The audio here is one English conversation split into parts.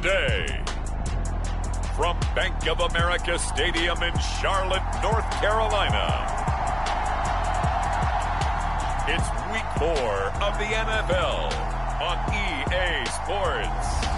today. From Bank of America Stadium in Charlotte, North Carolina, it's Week 4 of the NFL on EA Sports.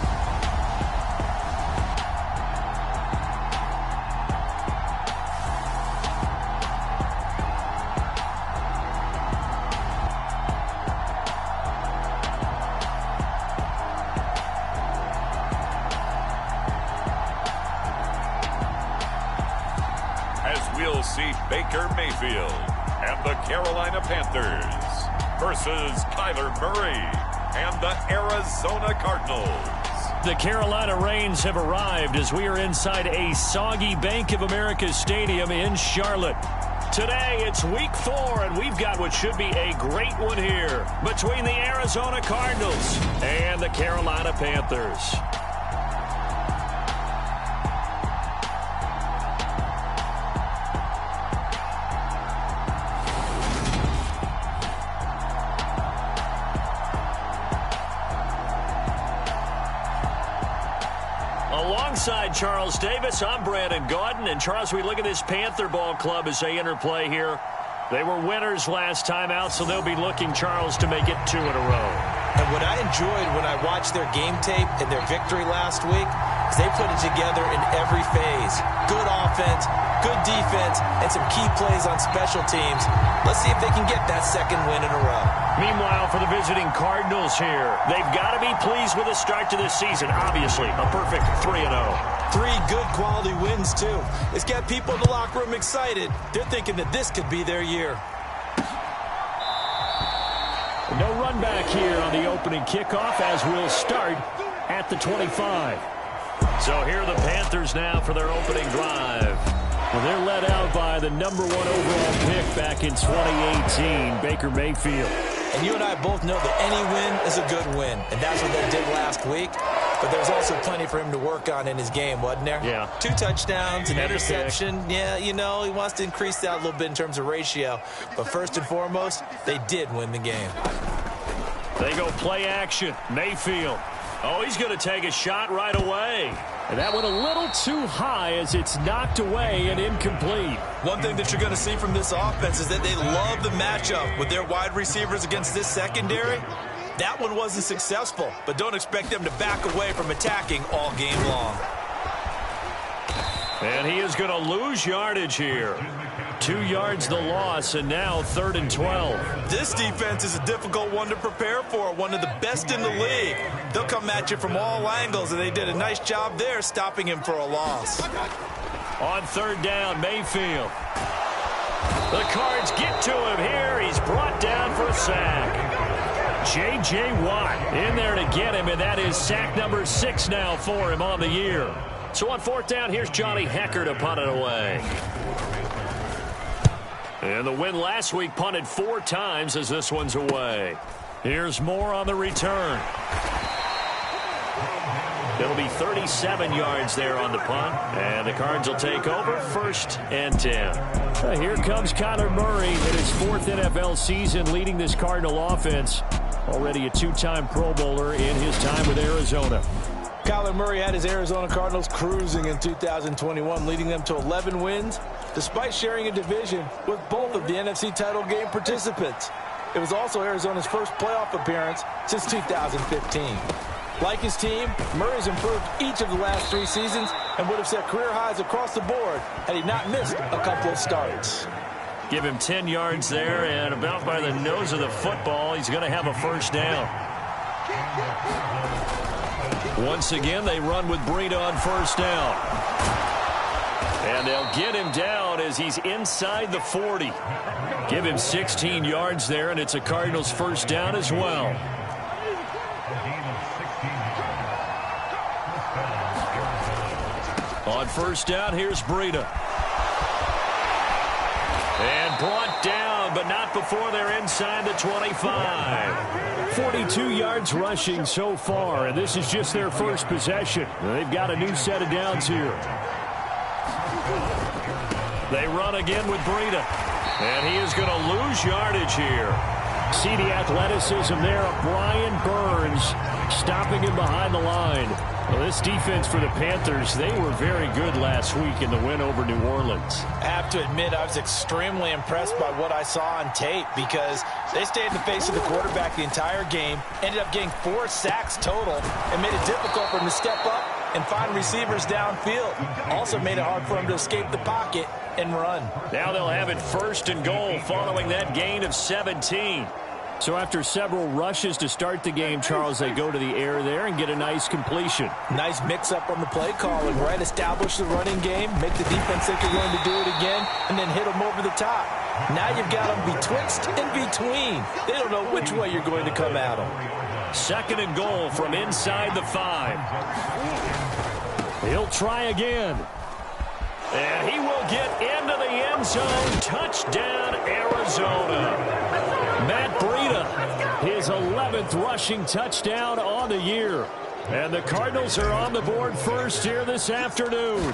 We'll see Baker Mayfield and the Carolina Panthers versus Kyler Murray and the Arizona Cardinals. The Carolina Rains have arrived as we are inside a soggy Bank of America Stadium in Charlotte. Today, it's Week 4, and we've got what should be a great one here between the Arizona Cardinals and the Carolina Panthers. Alongside Charles Davis, I'm Brandon Gaudin. And Charles, we look at this Panther ball club as they interplay here. They were winners last time out, so they'll be looking, Charles, to make it 2 in a row. And what I enjoyed when I watched their game tape and their victory last week is they put it together in every phase. Good offense, good defense, and some key plays on special teams. Let's see if they can get that second win in a row. Meanwhile, for the visiting Cardinals here, they've got to be pleased with the start to this season. Obviously, a perfect 3-0. 3 good quality wins, too. It's got people in the locker room excited. They're thinking that this could be their year. No run back here on the opening kickoff as we'll start at the 25. So here are the Panthers now for their opening drive. Well, they're led out by the #1 overall pick back in 2018, Baker Mayfield. And you and I both know that any win is a good win, and that's what they did last week. But there's also plenty for him to work on in his game, wasn't there? Yeah. 2 touchdowns, an interception. Yeah, you know, he wants to increase that a little bit in terms of ratio. But first and foremost, they did win the game. They go play action. Mayfield. Oh, he's going to take a shot right away. And that went a little too high as it's knocked away and incomplete. One thing that you're going to see from this offense is that they love the matchup with their wide receivers against this secondary. That one wasn't successful, but don't expect them to back away from attacking all game long. And he is going to lose yardage here. 2 yards the loss, and now 3rd and 12. This defense is a difficult one to prepare for, one of the best in the league. They'll come at you from all angles, and they did a nice job there stopping him for a loss. On 3rd down, Mayfield. The Cards get to him here. He's brought down for a sack. J.J. Watt in there to get him, and that is sack number 6 now for him on the year. So on 4th down, here's Johnny Hecker to punt it away. And the win last week punted 4 times as this one's away. Here's Moore on the return. It'll be 37 yards there on the punt. And the Cards will take over 1st and 10. Here comes Kyler Murray in his 4th NFL season leading this Cardinal offense. Already a 2-time Pro Bowler in his time with Arizona. Kyler Murray had his Arizona Cardinals cruising in 2021, leading them to 11 wins, despite sharing a division with both of the NFC title game participants. It was also Arizona's first playoff appearance since 2015. Like his team, Murray's improved each of the last 3 seasons and would have set career highs across the board had he not missed a couple of starts. Give him 10 yards there, and about by the nose of the football, he's going to have a 1st down. Once again, they run with Breida on 1st down. And they'll get him down as he's inside the 40. Give him 16 yards there, and it's a Cardinals 1st down as well. On 1st down, here's Breida. And brought down, but not before they're inside the 25. 42 yards rushing so far, and this is just their first possession. They've got a new set of downs here. They run again with Breida. And he is going to lose yardage here. See the athleticism there of Brian Burns stopping him behind the line. Well, this defense for the Panthers, they were very good last week in the win over New Orleans. I have to admit, I was extremely impressed by what I saw on tape because they stayed in the face of the quarterback the entire game, ended up getting 4 sacks total, and made it difficult for him to step up and find receivers downfield. Also made it hard for him to escape the pocket and run. Now they'll have it 1st and goal following that gain of 17. So after several rushes to start the game, Charles, they go to the air there and get a nice completion. Nice mix-up on the play calling, right? Establish the running game, make the defense think they're going to do it again, and then hit them over the top. Now you've got them betwixt and between. They don't know which way you're going to come at them. 2nd and goal from inside the 5. He'll try again. And he will get into the end zone. Touchdown, Arizona. Matt Breida, his 11th rushing touchdown on the year. And the Cardinals are on the board first here this afternoon.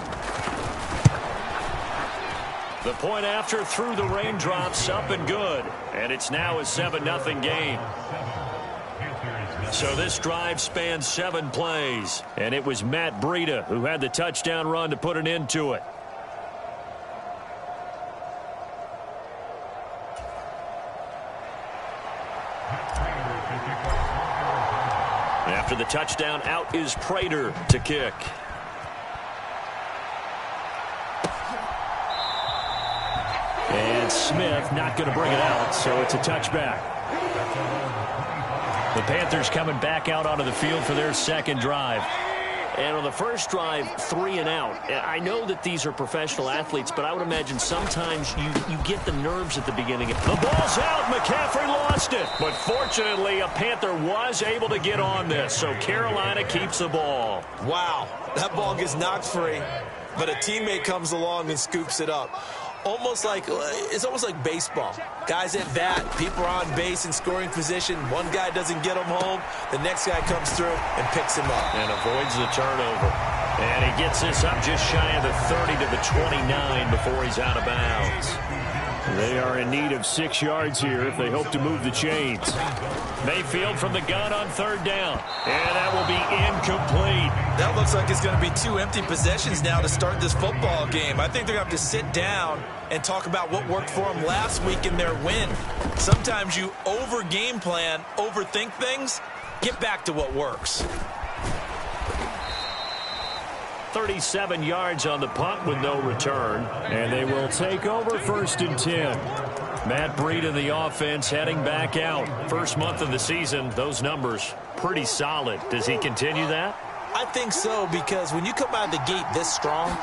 The point after through the raindrops, up and good. And it's now a 7-0 game. So this drive spans 7 plays. And it was Matt Breida who had the touchdown run to put an end to it. After the touchdown, out is Prater to kick. And Smith not going to bring it out, so it's a touchback. The Panthers coming back out onto the field for their 2nd drive. And on the first drive, 3 and out. I know that these are professional athletes, but I would imagine sometimes you get the nerves at the beginning. The ball's out. McCaffrey lost it. But fortunately, a Panther was able to get on this, so Carolina keeps the ball. Wow, that ball gets knocked free, but a teammate comes along and scoops it up. It's almost like baseball. Guys at bat, people are on base in scoring position. One guy doesn't get him home. The next guy comes through and picks him up. And avoids the turnover. And he gets this up just shy of the 30 to the 29 before he's out of bounds. They are in need of 6 yards here if they hope to move the chains. Mayfield from the gun on 3rd down. And that will be incomplete. That looks like it's going to be 2 empty possessions now to start this football game. I think they're going to have to sit down and talk about what worked for them last week in their win. Sometimes you over-game plan, overthink things, get back to what works. 37 yards on the punt with no return. And they will take over 1st and 10. Matt Breida, the offense, heading back out. First month of the season, those numbers pretty solid. Does he continue that? I think so, because when you come out of the gate this strong,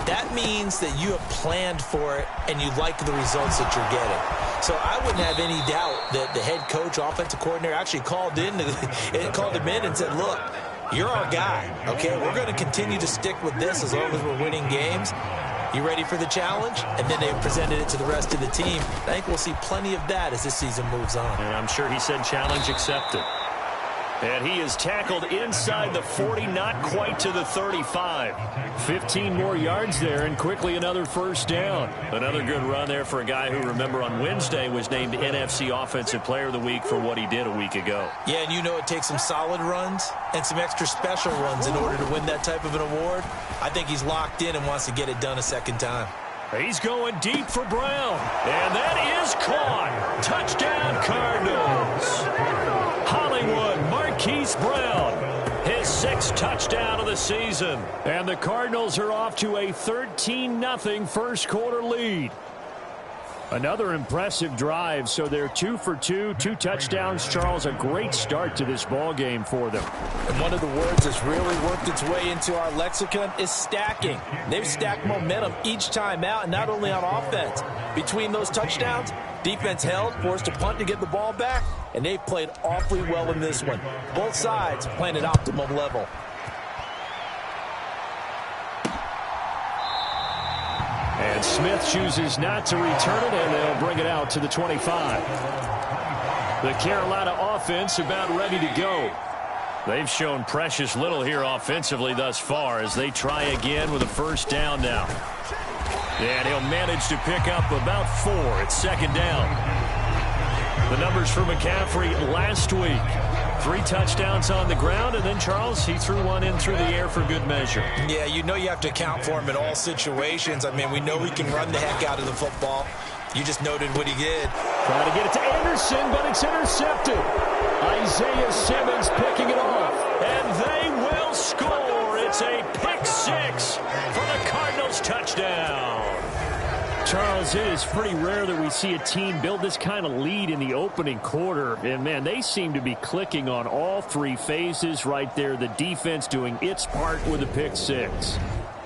that means that you have planned for it and you like the results that you're getting. So I wouldn't have any doubt that the head coach, offensive coordinator, actually called him in and said, look, you're our guy, okay? We're going to continue to stick with this as long as we're winning games. You ready for the challenge? And then they presented it to the rest of the team. I think we'll see plenty of that as this season moves on. And I'm sure he said challenge accepted. And he is tackled inside the 40, not quite to the 35. 15 more yards there, and quickly another 1st down. Another good run there for a guy who, remember, on Wednesday was named NFC Offensive Player of the Week for what he did a week ago. Yeah, and you know it takes some solid runs and some extra special runs in order to win that type of an award. I think he's locked in and wants to get it done a 2nd time. He's going deep for Brown. And that is caught. Touchdown, Cardinals. Hollywood, Marquise Brown, his 6th touchdown of the season. And the Cardinals are off to a 13-0 first quarter lead. Another impressive drive, so they're 2 for 2, 2 touchdowns. Charles, a great start to this ball game for them. And one of the words that's really worked its way into our lexicon is stacking. They've stacked momentum each time out, and not only on offense. Between those touchdowns, defense held, forced a punt to get the ball back, and they've played awfully well in this one. Both sides playing at optimum level. And Smith chooses not to return it, and they'll bring it out to the 25. The Carolina offense about ready to go. They've shown precious little here offensively thus far as they try again with a 1st down now. And he'll manage to pick up about 4 at 2nd down. The numbers for McCaffrey last week. 3 touchdowns on the ground, and then, Charles, he threw one in through the air for good measure. Yeah, you know you have to account for him in all situations. I mean, we know he can run the heck out of the football. You just noted what he did. Trying to get it to Anderson, but it's intercepted. Isaiah Simmons picking it off, and they will score. It's a pick 6 for the Cardinals touchdown. Charles, it is pretty rare that we see a team build this kind of lead in the opening quarter. And, man, they seem to be clicking on all 3 phases right there. The defense doing its part with a pick 6.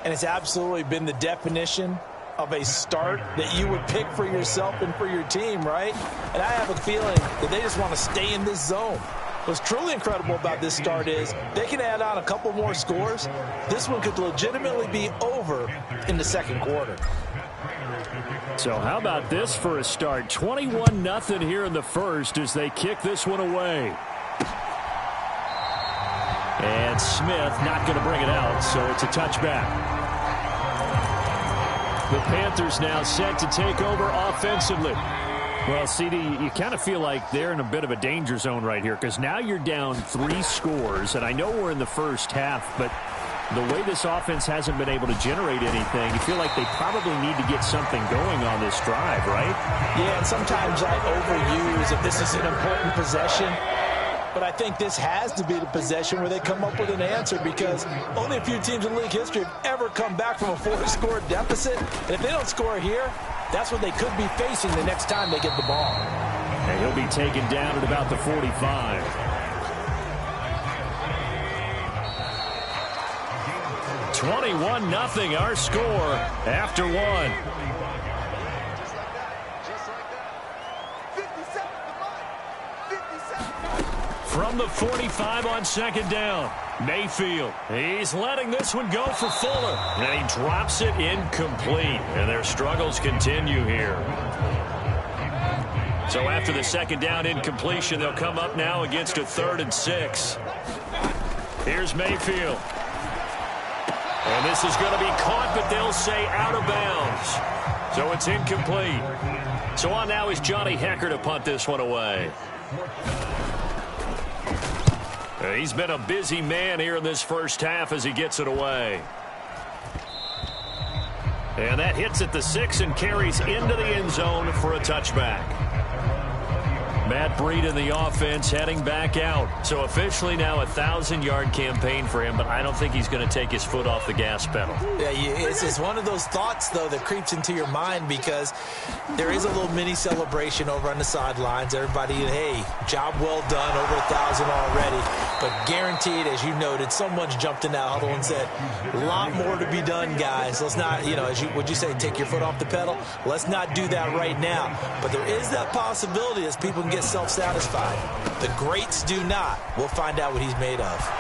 And it's absolutely been the definition of a start that you would pick for yourself and for your team, right? And I have a feeling that they just want to stay in this zone. What's truly incredible about this start is they can add on a couple more scores. This one could legitimately be over in the second quarter. So how about this for a start? 21-0 here in the first as they kick this one away. And Smith not going to bring it out, so it's a touchback. The Panthers now set to take over offensively. Well, CD, you kind of feel like they're in a bit of a danger zone right here because now you're down 3 scores, and I know we're in the first half, but the way this offense hasn't been able to generate anything, you feel like they probably need to get something going on this drive, right? Yeah, and sometimes I overuse if this is an important possession. But I think this has to be the possession where they come up with an answer because only a few teams in league history have ever come back from a 4-score deficit. And if they don't score here, that's what they could be facing the next time they get the ball. And he'll be taken down at about the 45. (21-0) our score after 1. From the 45 on second down, Mayfield. He's letting this one go for Fuller. And he drops it incomplete. And their struggles continue here. So after the second down incompletion, they'll come up now against a 3rd and 6. Here's Mayfield. And this is going to be caught, but they'll say out of bounds. So it's incomplete. So on now is Johnny Hecker to punt this one away. He's been a busy man here in this first half as he gets it away. And that hits at the 6 and carries into the end zone for a touchback. Matt Breida in the offense heading back out. So officially now a 1,000-yard campaign for him, but I don't think he's going to take his foot off the gas pedal. Yeah, it's one of those thoughts, though, that creeps into your mind because there is a little mini celebration over on the sidelines. Everybody, hey, job well done, over 1,000 already. But guaranteed, as you noted, someone's jumped in that huddle and said, a lot more to be done, guys. Let's not, would you say, take your foot off the pedal? Let's not do that right now. But there is that possibility as people can get self-satisfied. The greats do not. We'll find out what he's made of.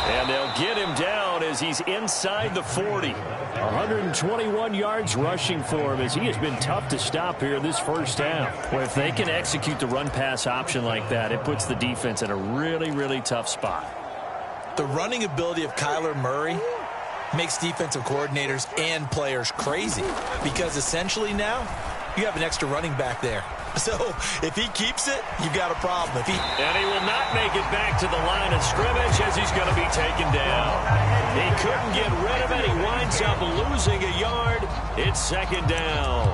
And they'll get him down as he's inside the 40. 121 yards rushing for him as he has been tough to stop here in this first half. Well, if they can execute the run-pass option like that, it puts the defense in a really, really tough spot. The running ability of Kyler Murray makes defensive coordinators and players crazy because essentially now you have an extra running back there. So if he keeps it, you've got a problem. And he will not make it back to the line of scrimmage as he's going to be taken down. He couldn't get rid of it. He winds up losing a yard. It's second down.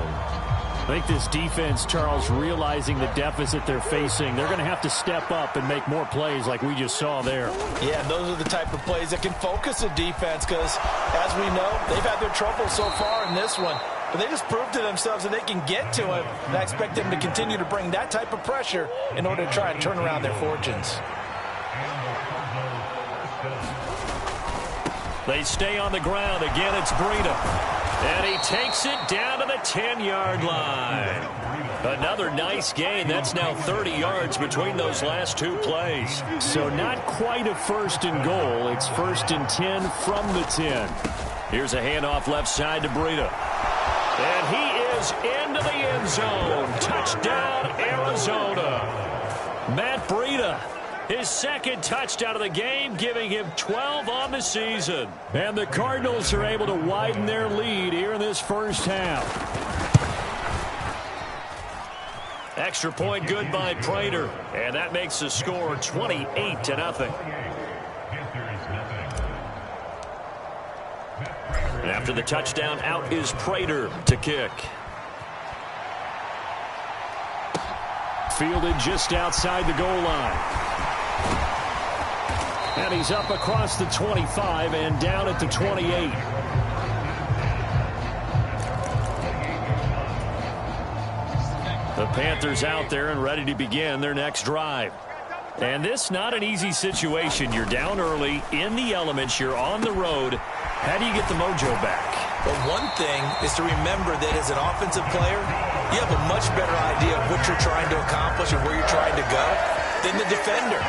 I think this defense, Charles, realizing the deficit they're facing, they're going to have to step up and make more plays like we just saw there. Yeah, those are the type of plays that can focus a defense because, as we know, they've had their trouble so far in this one. But they just proved to themselves that they can get to him, and I expect them to continue to bring that type of pressure in order to try and turn around their fortunes. They stay on the ground. Again, it's Breida. And he takes it down to the 10-yard line. Another nice gain. That's now 30 yards between those last 2 plays. So not quite a 1st and goal. It's 1st and 10 from the 10. Here's a handoff left side to Breida. And he is into the end zone. Touchdown, Arizona. Matt Breida, his 2nd touchdown of the game, giving him 12 on the season. And the Cardinals are able to widen their lead here in this first half. Extra point good by Prater. And that makes the score 28-0. And after the touchdown, out is Prater to kick. Fielded just outside the goal line. And he's up across the 25 and down at the 28. The Panthers out there and ready to begin their next drive. And this not an easy situation. You're down early, in the elements, you're on the road. How do you get the mojo back? Well, one thing is to remember that as an offensive player, you have a much better idea of what you're trying to accomplish and where you're trying to go than the defender.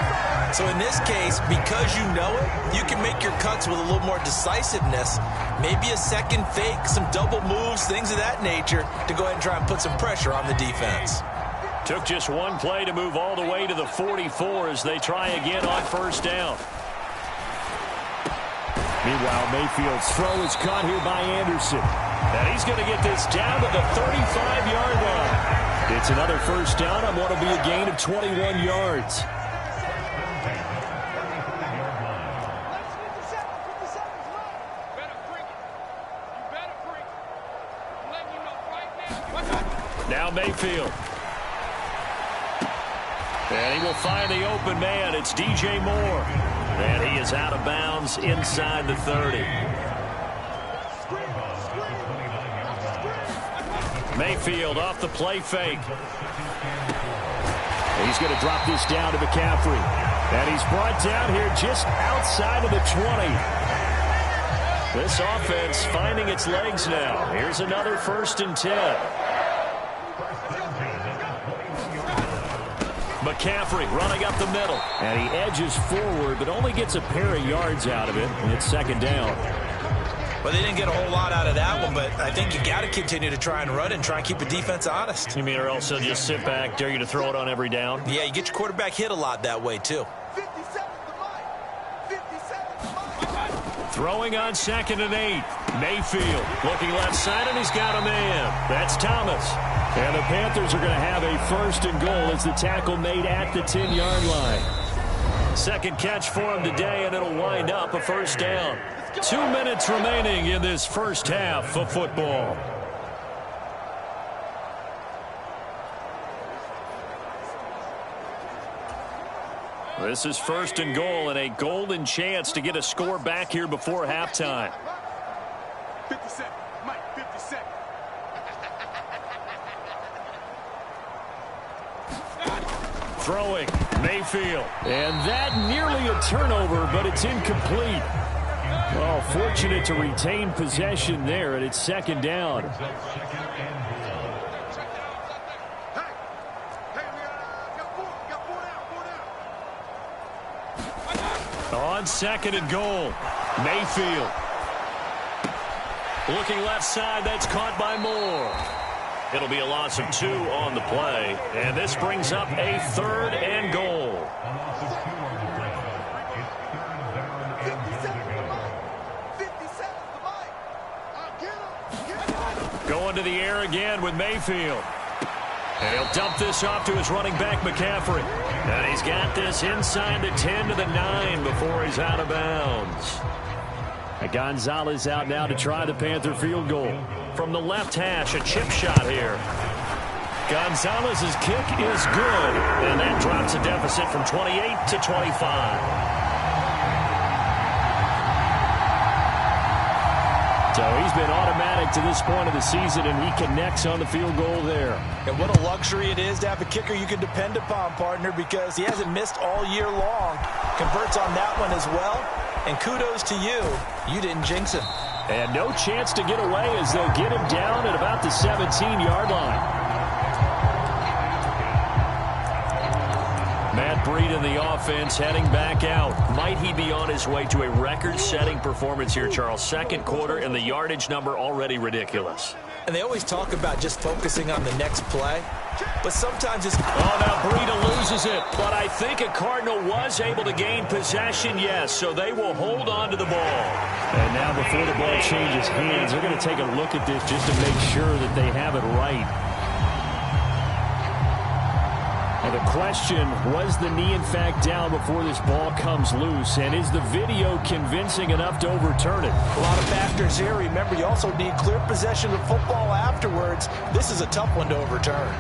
So in this case, because you know it, you can make your cuts with a little more decisiveness, maybe a second fake, some double moves, things of that nature, to go ahead and try and put some pressure on the defense. Took just one play to move all the way to the 44 as they try again on first down. Meanwhile, Mayfield's throw is caught here by Anderson. And he's going to get this down to the 35-yard line. It's another first down on what will be a gain of 21 yards. Now Mayfield. And he will find the open man. It's DJ Moore. And he is out of bounds inside the 30. Mayfield off the play fake. He's going to drop this down to McCaffrey. And he's brought down here just outside of the 20. This offense finding its legs now. Here's another 1st and 10. McCaffrey running up the middle. And he edges forward, but only gets a pair of yards out of it. And it's 2nd down. Well, they didn't get a whole lot out of that one, but I think you got to continue to try and run and try and keep the defense honest. You mean or else they'll just sit back, dare you to throw it on every down? Yeah, you get your quarterback hit a lot that way, too. Throwing on 2nd and 8. Mayfield looking left side, and he's got a man. That's Thomas. And the Panthers are going to have a 1st and goal as the tackle made at the 10-yard line. 2nd catch for him today, and it'll wind up a 1st down. 2 minutes remaining in this first half of football. This is 1st and goal and a golden chance to get a score back here before halftime. 57, Mike, 57. Throwing, Mayfield. And that nearly a turnover, but it's incomplete. Well, fortunate to retain possession there, and it's 2nd down. On 2nd and goal, Mayfield. Looking left side, that's caught by Moore. It'll be a loss of 2 on the play, and this brings up a 3rd and goal. Going to the air again with Mayfield. And he'll dump this off to his running back, McCaffrey. And he's got this inside the 10 to the 9 before he's out of bounds. And Gonzalez out now to try the Panther field goal. From the left hash, a chip shot here. Gonzalez's kick is good. And that drops a deficit from 28 to 25. So he's been automatic to this point of the season, and he connects on the field goal there. And what a luxury it is to have a kicker you can depend upon, partner, because he hasn't missed all year long. Converts on that one as well. And kudos to you. You didn't jinx him. And no chance to get away as they'll get him down at about the 17-yard line. Matt Breed in the offense heading back out. Might he be on his way to a record-setting performance here, Charles? 2nd quarter and the yardage number already ridiculous. And they always talk about just focusing on the next play. But sometimes it's... Oh, now Breida loses it. But I think a Cardinal was able to gain possession, yes. So they will hold on to the ball. And now before the ball changes hands, they're going to take a look at this just to make sure that they have it right. Well, the question, was the knee in fact down before this ball comes loose? And is the video convincing enough to overturn it? A lot of factors here. Remember, you also need clear possession of football afterwards. This is a tough one to overturn.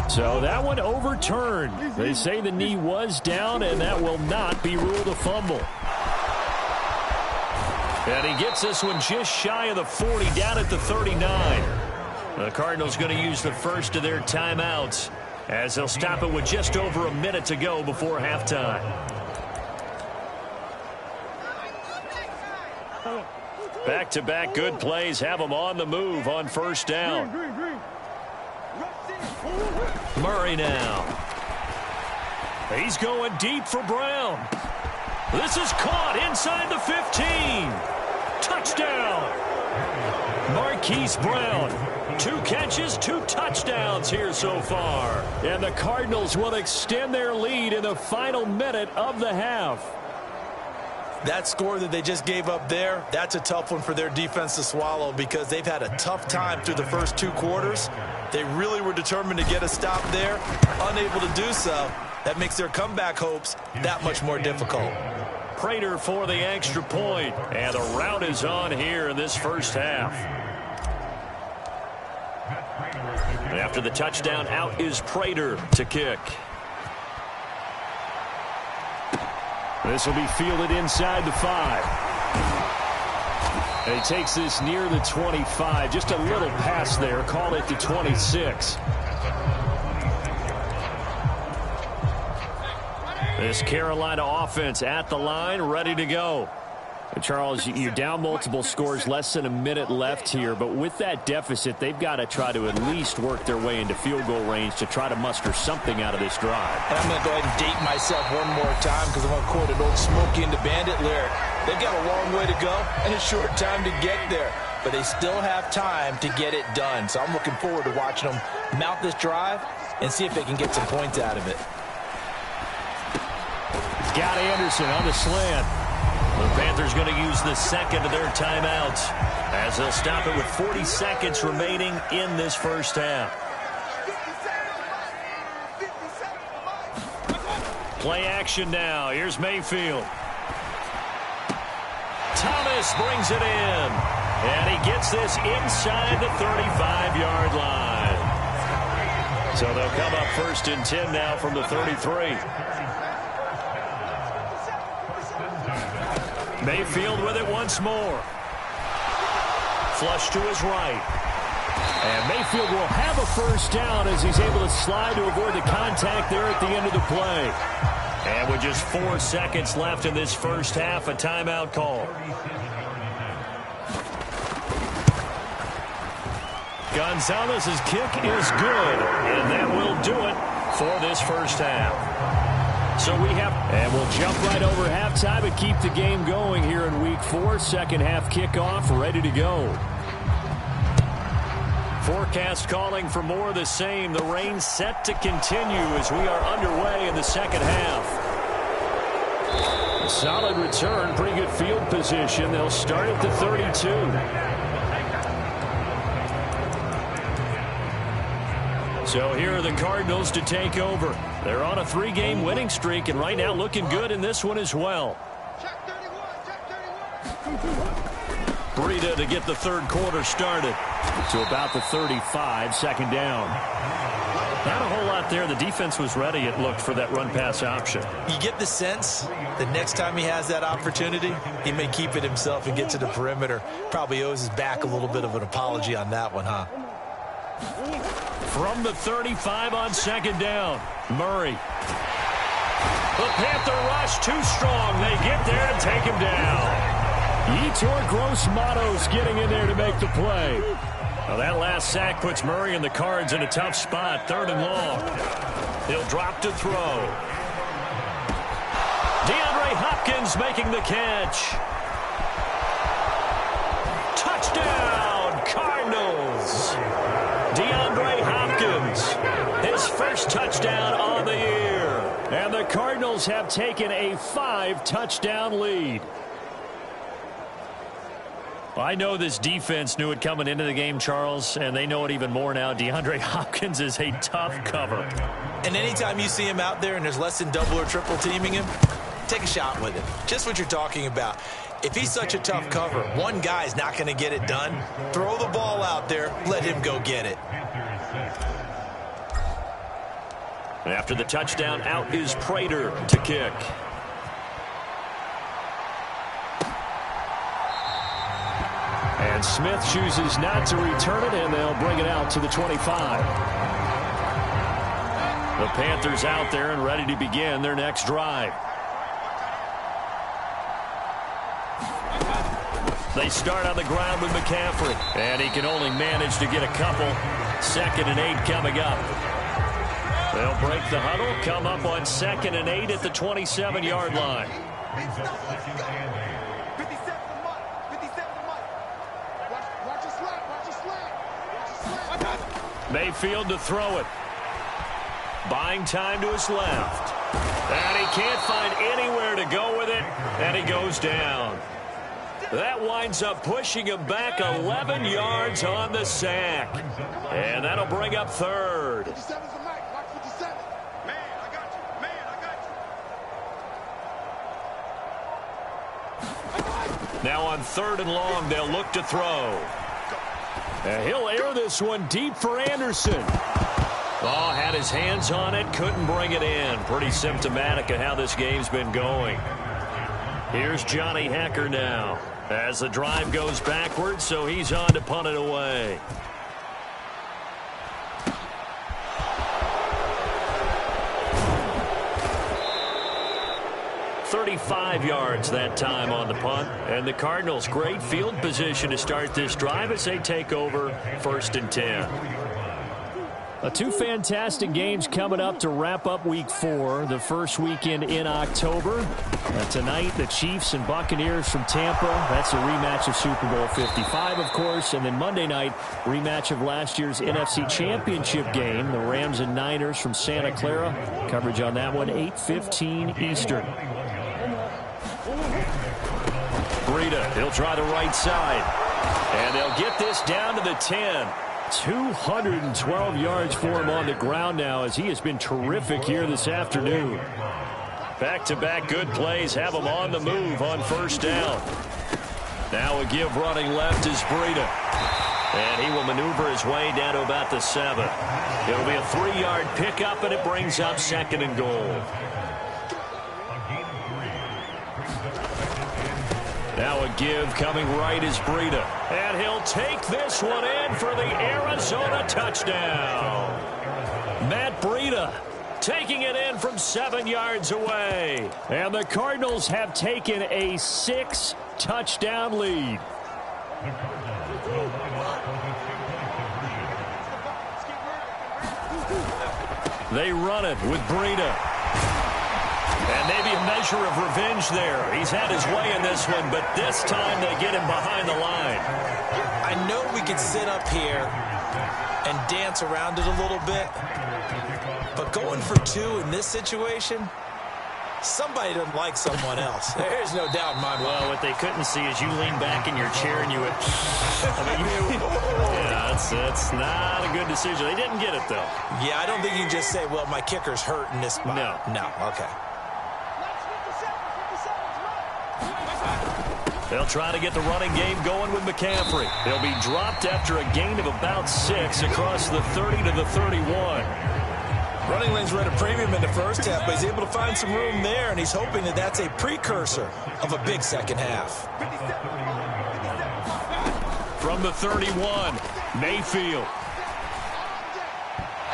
So that one overturned. They say the knee was down, and that will not be ruled a fumble. And he gets this one just shy of the 40, down at the 39. The Cardinals going to use the first of their timeouts as they'll stop it with just over a minute to go before halftime. Back-to-back good plays have them on the move on first down. Murray now. He's going deep for Brown. This is caught inside the 15. Touchdown. Marquise Brown. 2 catches, 2 touchdowns here so far. And the Cardinals will extend their lead in the final minute of the half. That score that they just gave up there, that's a tough one for their defense to swallow because they've had a tough time through the first 2 quarters. They really were determined to get a stop there, unable to do so. That makes their comeback hopes that much more difficult. Prater for the extra point, and the route is on here in this first half. And after the touchdown, out is Prater to kick. This will be fielded inside the 5. And he takes this near the 25. Just a little pass there. Call it the 26. This Carolina offense at the line, ready to go. And Charles, you're down multiple scores, less than a minute left here. But with that deficit, they've got to try to at least work their way into field goal range to try to muster something out of this drive. And I'm going to go ahead and date myself one more time because I'm going to quote an old Smokey and the Bandit lyric. They've got a long way to go and a short time to get there. But they still have time to get it done. So I'm looking forward to watching them mount this drive and see if they can get some points out of it. Got Anderson on the slant. The Panthers going to use the second of their timeouts as they'll stop it with 40 seconds remaining in this first half. Play action now. Here's Mayfield. Thomas brings it in. And he gets this inside the 35-yard line. So they'll come up 1st and 10 now from the 33. Mayfield with it once more. Flush to his right. And Mayfield will have a first down as he's able to slide to avoid the contact there at the end of the play. And with just 4 seconds left in this first half, a timeout call. Gonzalez's kick is good, and that will do it for this first half. So we have, and we'll jump right over halftime and keep the game going here in Week 4. Second half kickoff, ready to go. Forecast calling for more of the same. The rain set to continue as we are underway in the second half. Solid return, pretty good field position. They'll start at the 32. So here are the Cardinals to take over. They're on a 3-game winning streak, and right now looking good in this one as well. Breida to get the third quarter started. To about the 35, second down. Not a whole lot there. The defense was ready, it looked, for that run-pass option. You get the sense the next time he has that opportunity, he may keep it himself and get to the perimeter. Probably owes his back a little bit of an apology on that one, huh? From the 35 on second down, Murray. The Panther rush too strong. They get there and take him down. Yetur Gross-Matos getting in there to make the play. Well, that last sack puts Murray and the Cards in a tough spot. 3rd and long. He'll drop to throw. DeAndre Hopkins making the catch. Touchdown, Cardinals. DeAndre Hopkins, his first touchdown on the year. And the Cardinals have taken a 5-touchdown lead. I know this defense knew it coming into the game, Charles, and they know it even more now. DeAndre Hopkins is a tough cover. And anytime you see him out there and there's less than double or triple teaming him, take a shot with him. Just what you're talking about. If he's such a tough cover, one guy's not going to get it done. Throw the ball out there. Let him go get it. After the touchdown, out is Prater to kick. And Smith chooses not to return it, and they'll bring it out to the 25. The Panthers out there and ready to begin their next drive. They start on the ground with McCaffrey, and he can only manage to get a couple. 2nd and 8 coming up. They'll break the huddle, come up on 2nd and 8 at the 27-yard line. Mayfield to throw it. Buying time to his left. And he can't find anywhere to go with it, and he goes down. That winds up pushing him back 11 yards on the sack. And that'll bring up 3rd. Now on 3rd and long, they'll look to throw. And he'll air this one deep for Anderson. Oh, had his hands on it, couldn't bring it in. Pretty symptomatic of how this game's been going. Here's Johnny Hekker now as the drive goes backwards, so he's on to punt it away. "35 yards that time on the punt, and the Cardinals great field position to start this drive as they take over 1st and 10. Two fantastic games coming up to wrap up Week 4, the first weekend in October. Tonight, the Chiefs and Buccaneers from Tampa. That's a rematch of Super Bowl 55, of course. And then Monday night, rematch of last year's NFC Championship game, the Rams and Niners from Santa Clara. Coverage on that one, 8:15 Eastern. Breida, he'll try the right side. And they'll get this down to the 10. 212 yards for him on the ground now as he has been terrific here this afternoon. Back-to-back good plays have him on the move on 1st down. Now a give running left is Breida. And he will maneuver his way down to about the 7. It'll be a 3-yard pickup, and it brings up 2nd and goal. Now a give coming right is Breida. And he'll take this one in for the Arizona touchdown. Matt Breida taking it in from 7 yards away. And the Cardinals have taken a 6-touchdown lead. They run it with Breida. And maybe a measure of revenge there. He's had his way in this one, but this time they get him behind the line. I know we could sit up here and dance around it a little bit, but going for 2 in this situation, somebody doesn't like someone else. There's no doubt in my mind. Well, what they couldn't see is you lean back in your chair and you would... yeah, that's not a good decision. They didn't get it, though. Yeah, I don't think you can just say, well, my kicker's hurt in this spot. No, okay. They'll try to get the running game going with McCaffrey. He'll be dropped after a gain of about 6 across the 30 to the 31. Running lanes were at a premium in the first half, but he's able to find some room there, and he's hoping that that's a precursor of a big second half. From the 31, Mayfield.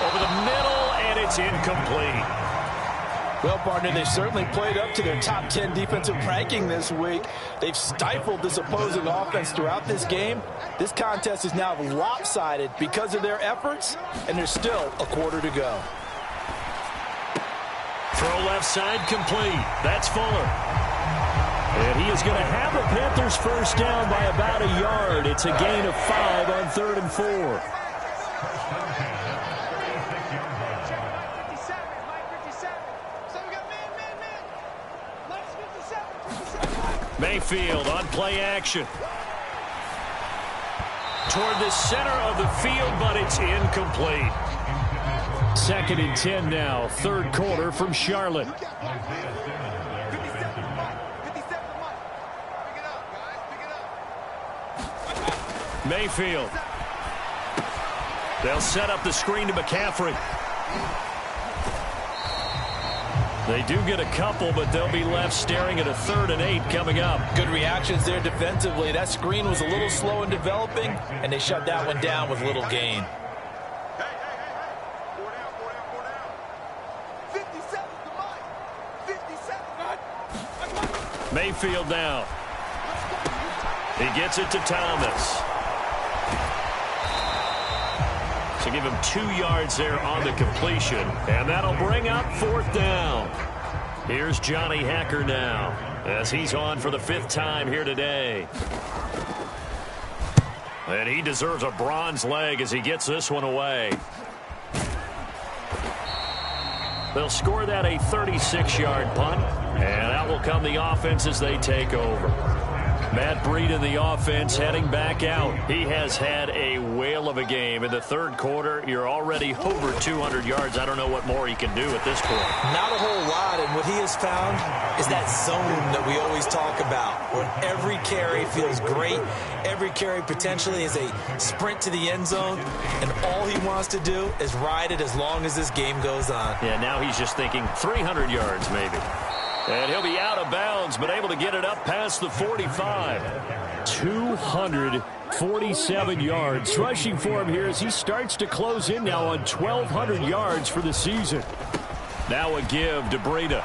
Over the middle, and it's incomplete. Well, partner, they've certainly played up to their top 10 defensive ranking this week. They've stifled this opposing offense throughout this game. This contest is now lopsided because of their efforts, and there's still a quarter to go. Throw left side complete. That's Fuller. And he is going to have the Panthers first down by about a yard. It's a gain of 5 on 3rd and 4. Mayfield on play action. toward the center of the field, but it's incomplete. 2nd and 10 now, 3rd quarter from Charlotte. Mayfield. They'll set up the screen to McCaffrey. They do get a couple, but they'll be left staring at a 3rd and 8 coming up. Good reactions there defensively. That screen was a little slow in developing, and they shut that one down with little gain. Mayfield now. He gets it to Thomas. So give him 2 yards there on the completion. And that'll bring up 4th down. Here's Johnny Hacker now as he's on for the 5th time here today. And he deserves a bronze leg as he gets this one away. They'll score that a 36-yard punt. And out will come the offense as they take over. Matt Breed in the offense heading back out. He has had a whale of a game. In the 3rd quarter, you're already over 200 yards. I don't know what more he can do at this point. Not a whole lot, and what he has found is that zone that we always talk about, where every carry feels great. Every carry potentially is a sprint to the end zone, and all he wants to do is ride it as long as this game goes on. Yeah, now he's just thinking 300 yards maybe. And he'll be out of bounds, but able to get it up past the 45. 247 yards rushing for him here as he starts to close in now on 1,200 yards for the season. Now a give to Breida.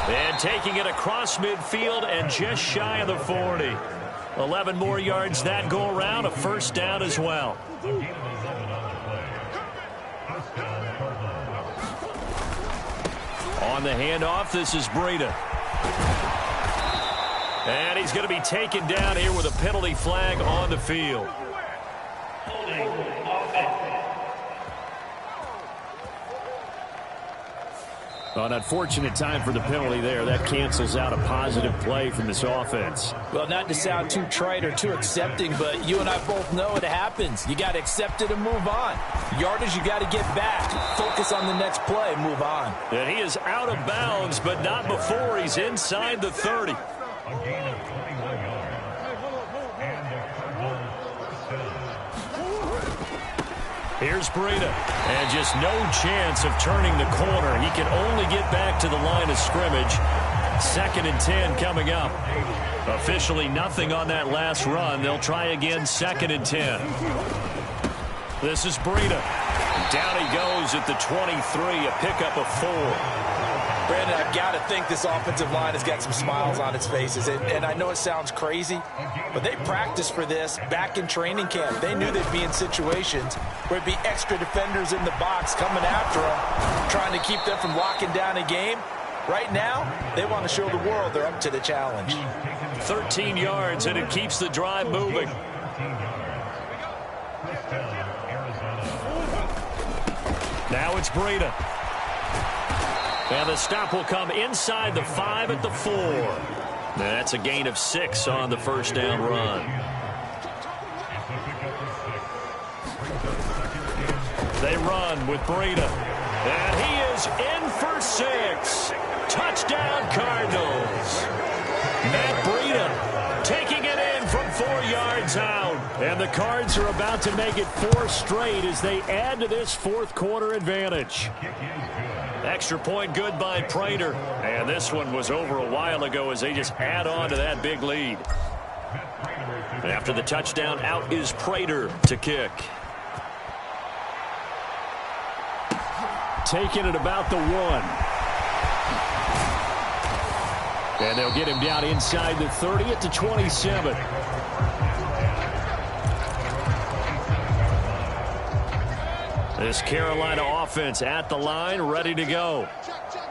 And taking it across midfield and just shy of the 40. 11 more yards that go around, a 1st down as well. On the handoff, this is Breida. And he's going to be taken down here with a penalty flag on the field. An unfortunate time for the penalty there. That cancels out a positive play from this offense. Well, not to sound too trite or too accepting, but you and I both know it happens. You got to accept it and move on. Yardage, you got to get back. Focus on the next play, move on. And he is out of bounds, but not before he's inside the 30. Here's Breida, and just no chance of turning the corner. He can only get back to the line of scrimmage. 2nd and 10 coming up. Officially nothing on that last run. They'll try again, 2nd and 10. This is Breida. Down he goes at the 23, a pickup of 4. Brandon, I've got to think this offensive line has got some smiles on its faces. And I know it sounds crazy, but they practiced for this back in training camp. They knew they'd be in situations where it'd be extra defenders in the box coming after them, trying to keep them from locking down a game. Right now, they want to show the world they're up to the challenge. 13 yards, and it keeps the drive moving. Now it's Breida. And the stop will come inside the 5 at the 4. That's a gain of 6 on the 1st down run. They run with Breida. And he is in for 6. Touchdown, Cardinals. Matt Breida taking it in from 4 yards out. And the Cards are about to make it 4 straight as they add to this 4th quarter advantage. Extra point good by Prater. And this one was over a while ago as they just add on to that big lead. After the touchdown, out is Prater to kick. Taking it about the 1. And they'll get him down inside the 30 at the 27. This Carolina offense at the line, ready to go.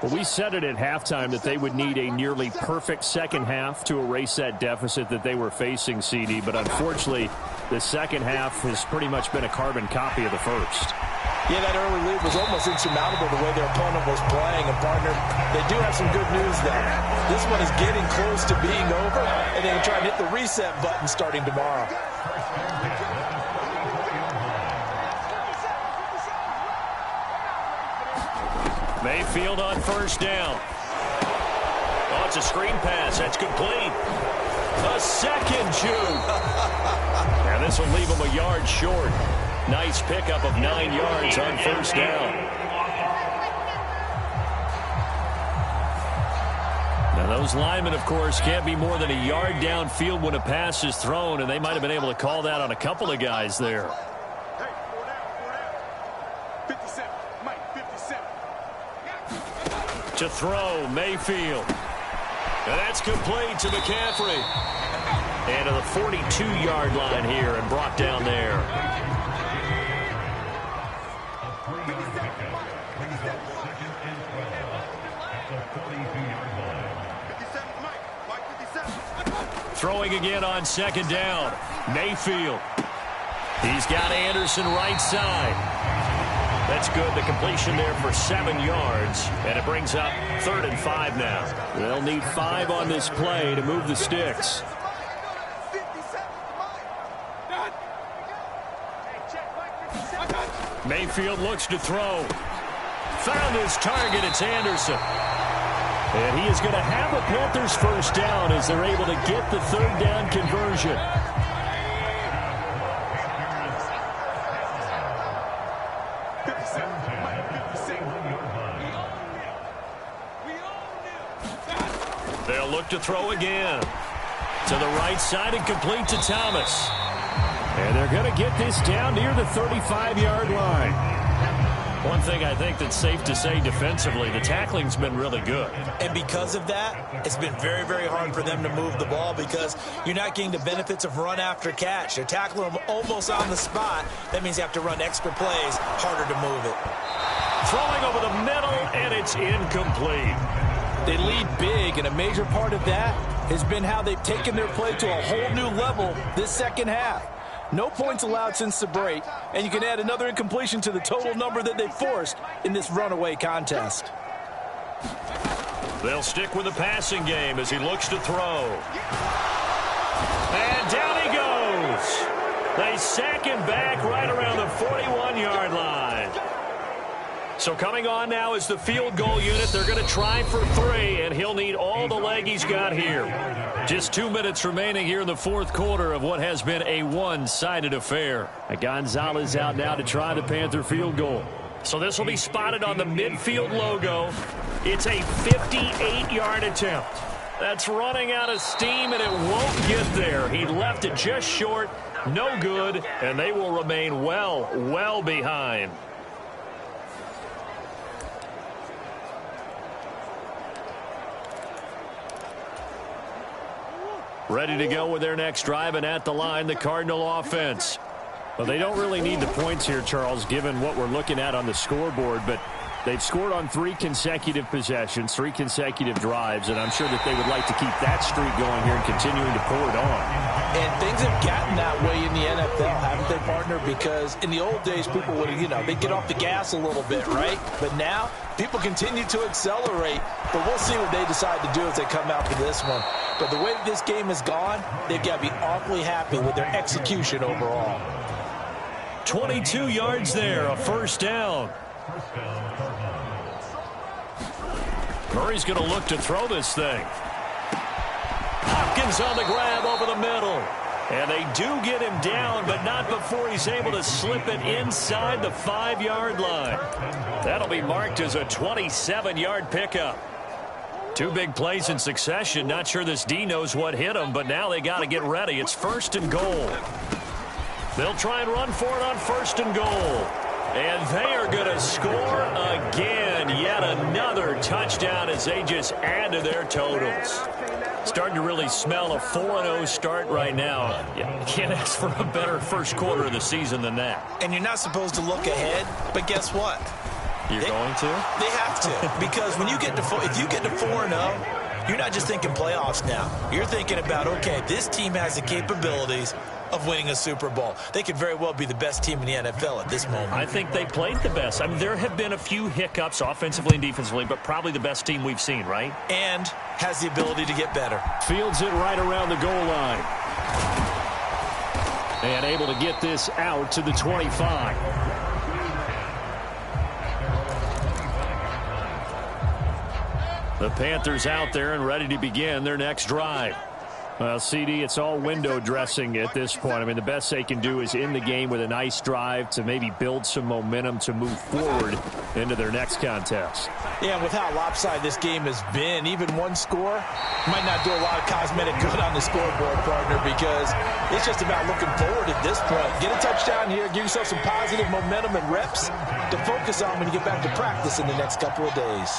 Well, we said it at halftime that they would need a nearly perfect second half to erase that deficit that they were facing, CD. But unfortunately, the second half has pretty much been a carbon copy of the first. Yeah, that early lead was almost insurmountable the way their opponent was playing. And, partner, they do have some good news, though. This one is getting close to being over, and they can try and hit the reset button starting tomorrow. Mayfield on first down. Oh, it's a screen pass. That's complete. A second juke. And this will leave him a yard short. Nice pickup of 9 yards on first down. Now, those linemen, of course, can't be more than a yard downfield when a pass is thrown, and they might have been able to call that on a couple of guys there. Hey, 57, Mike, 57. To throw, Mayfield. And that's complete to McCaffrey. And to the 42-yard line here and brought down there. Throwing again on second down. Mayfield. He's got Anderson right side. That's good. The completion there for 7 yards. And it brings up 3rd and 5 now. They'll need 5 on this play to move the sticks. Mayfield looks to throw. Found his target. It's Anderson. And he is going to have a Panthers first down as they're able to get the 3rd down conversion. They'll look to throw again. To the right side and complete to Thomas. And they're going to get this down near the 35-yard line. One thing I think that's safe to say defensively, the tackling's been really good. And because of that, it's been very, very hard for them to move the ball because you're not getting the benefits of run after catch. They're tackling them almost on the spot. That means you have to run extra plays, harder to move it. Throwing over the middle, and it's incomplete. They lead big, and a major part of that has been how they've taken their play to a whole new level this second half. No points allowed since the break, and you can add another incompletion to the total number that they forced in this runaway contest. They'll stick with the passing game as he looks to throw. And down he goes. They sack him back right around the 41-yard line. So coming on now is the field goal unit. They're going to try for 3, and he'll need all the leg he's got here. Just 2 minutes remaining here in the 4th quarter of what has been a one-sided affair. Gonzalez out now to try the Panther field goal. So this will be spotted on the midfield logo. It's a 58-yard attempt. That's running out of steam, and it won't get there. He left it just short, no good, and they will remain well behind. Ready to go with their next drive, and at the line, the Cardinal offense. Well, they don't really need the points here, Charles, given what we're looking at on the scoreboard, but they've scored on 3 consecutive possessions, 3 consecutive drives, and I'm sure that they would like to keep that streak going here and continuing to pull it on. And things have gotten that way in the NFL, haven't they, partner? Because in the old days, people would, they'd get off the gas a little bit, right? But now, people continue to accelerate, but we'll see what they decide to do as they come out for this one. But the way that this game has gone, they've got to be awfully happy with their execution overall. 22 yards there, a first down. Murray's going to look to throw this thing. Hopkins on the grab over the middle. And they do get him down, but not before he's able to slip it inside the 5-yard line. That'll be marked as a 27-yard pickup. 2 big plays in succession. Not sure this D knows what hit him, but now they got to get ready. It's 1st and goal. They'll try and run for it on 1st and goal. And they are going to score again. Yet another touchdown as they just add to their totals. Starting to really smell a 4-0 start right now. You can't ask for a better first quarter of the season than that. And you're not supposed to look ahead, but guess what? You're going to? They have to, because when you get to if you get to 4-0, you're not just thinking playoffs now. You're thinking about, okay, this team has the capabilities of winning a Super Bowl. They could very well be the best team in the NFL at this moment. I think they played the best. I mean, there have been a few hiccups offensively and defensively, but probably the best team we've seen, right? And has the ability to get better. Fields it right around the goal line. And able to get this out to the 25. The Panthers out there and ready to begin their next drive. Well, CD, it's all window dressing at this point. I mean, the best they can do is in the game with a nice drive to maybe build some momentum to move forward into their next contest. Yeah, and with how lopsided this game has been, even one score might not do a lot of cosmetic good on the scoreboard, partner, because it's just about looking forward at this point. Get a touchdown here, give yourself some positive momentum and reps to focus on when you get back to practice in the next couple of days.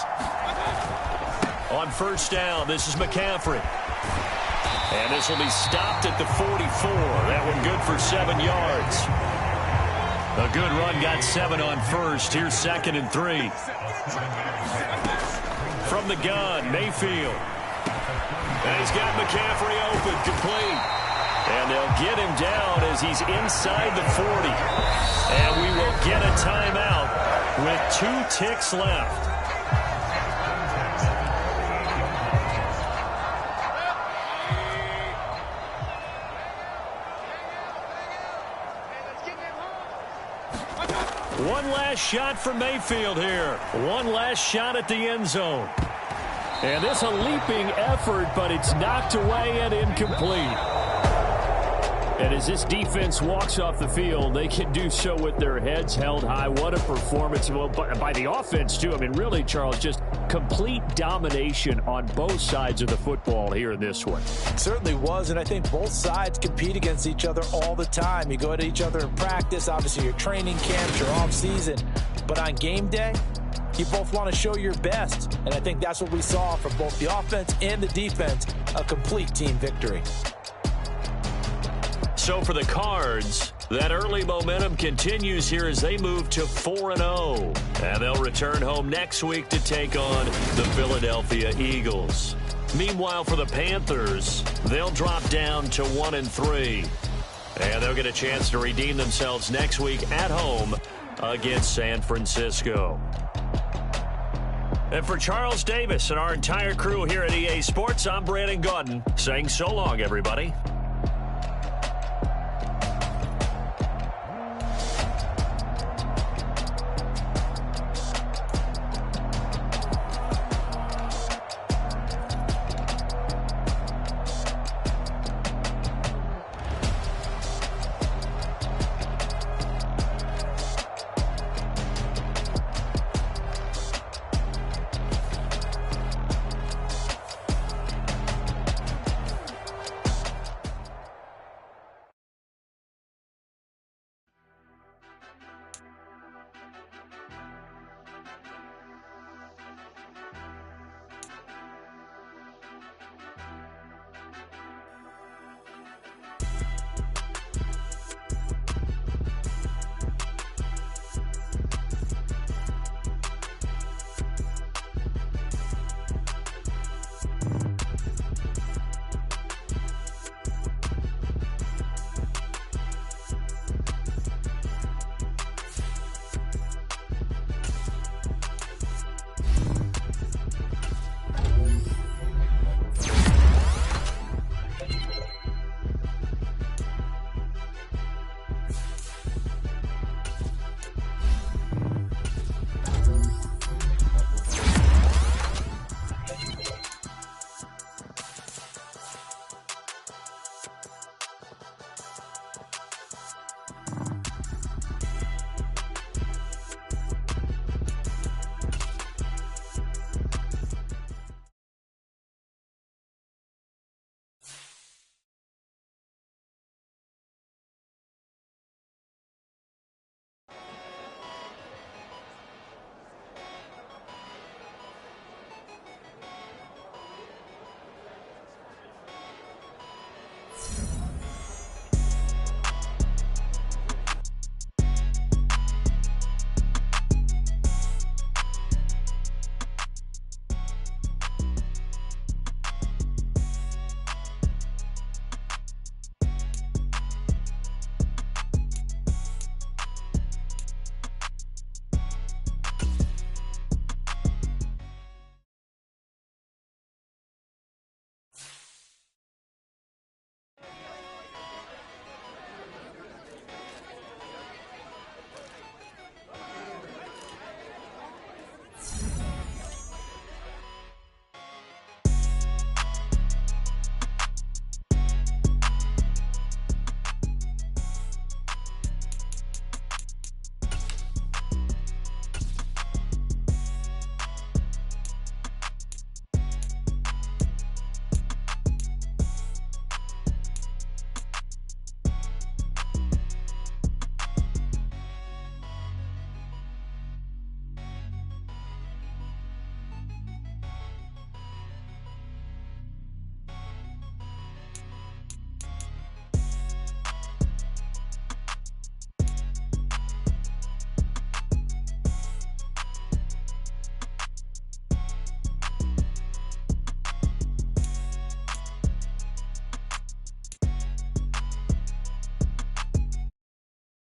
On first down, this is McCaffrey. And this will be stopped at the 44. That one good for 7 yards. A good run got 7 on first. Here's 2nd and 3. From the gun, Mayfield. And he's got McCaffrey open, complete. And they'll get him down as he's inside the 40. And we will get a timeout with 2 ticks left. One last shot for Mayfield here. One last shot at the end zone. And this a leaping effort, but it's knocked away and incomplete. And as this defense walks off the field, they can do so with their heads held high. What a performance by the offense, too. I mean, really, Charles, just complete domination on both sides of the football here in this one. It certainly was, and I think both sides compete against each other all the time. You go at each other in practice, obviously your training camps, your off-season. But on game day, you both want to show your best. And I think that's what we saw from both the offense and the defense, a complete team victory. So for the Cards, that early momentum continues here as they move to 4-0. And they'll return home next week to take on the Philadelphia Eagles. Meanwhile, for the Panthers, they'll drop down to 1-3. And they'll get a chance to redeem themselves next week at home against San Francisco. And for Charles Davis and our entire crew here at EA Sports, I'm Brandon Gaudin saying so long, everybody.